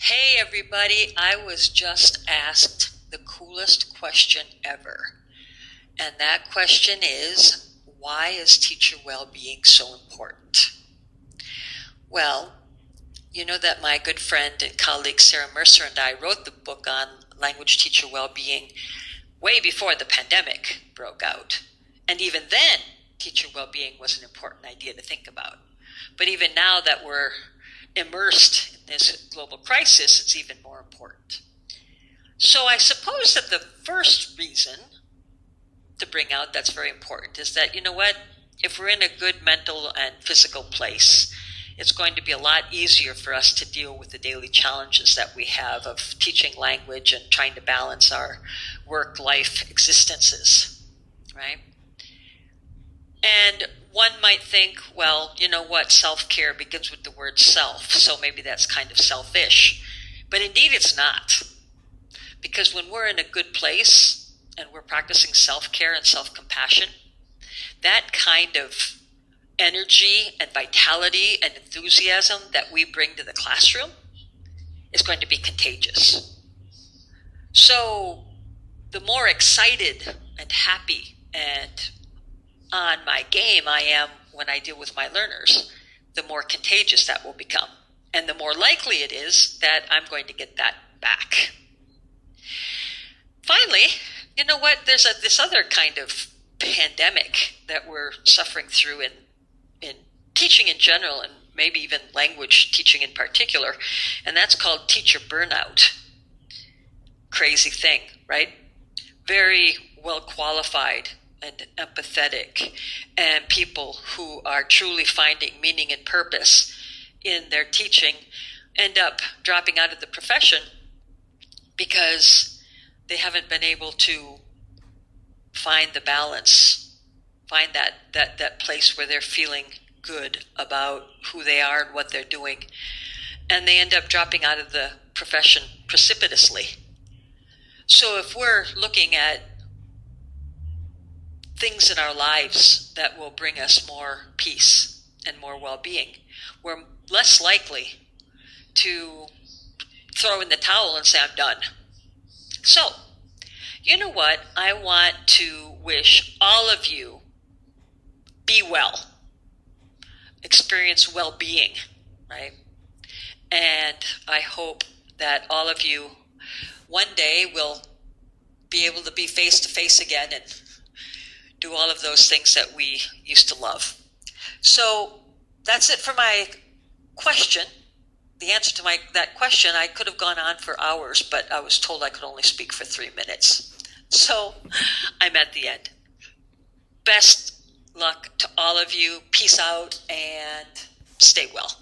Hey everybody, I was just asked the coolest question ever. And that question is, why is teacher well-being so important? Well, you know that my good friend and colleague Sarah Mercer and I wrote the book on language teacher well-being way before the pandemic broke out. And even then, teacher well-being was an important idea to think about. But even now that we're immersed in this global crisis, it's even more important. So I suppose that the first reason to bring out that's very important is that, you know what, if we're in a good mental and physical place, it's going to be a lot easier for us to deal with the daily challenges that we have of teaching language and trying to balance our work-life existences, right? And one might think, well, you know what, self-care begins with the word self, so maybe that's kind of selfish. But indeed it's not. Because when we're in a good place and we're practicing self-care and self-compassion, that kind of energy and vitality and enthusiasm that we bring to the classroom is going to be contagious. So the more excited and happy and on my game I am when I deal with my learners, the more contagious that will become. And the more likely it is that I'm going to get that back. Finally, you know what? There's this other kind of pandemic that we're suffering through in teaching in general and maybe even language teaching in particular, and that's called teacher burnout. Crazy thing, right? Very well qualified and empathetic, and people who are truly finding meaning and purpose in their teaching end up dropping out of the profession because they haven't been able to find the balance, find that place where they're feeling good about who they are and what they're doing, and they end up dropping out of the profession precipitously. So if we're looking at things in our lives that will bring us more peace and more well-being, we're less likely to throw in the towel and say, I'm done. So, you know what? I want to wish all of you be well, experience well-being, right? And I hope that all of you one day will be able to be face-to-face again and do all of those things that we used to love. So that's it for my question. The answer to that question, I could have gone on for hours, but I was told I could only speak for 3 minutes. So I'm at the end. Best luck to all of you. Peace out and stay well.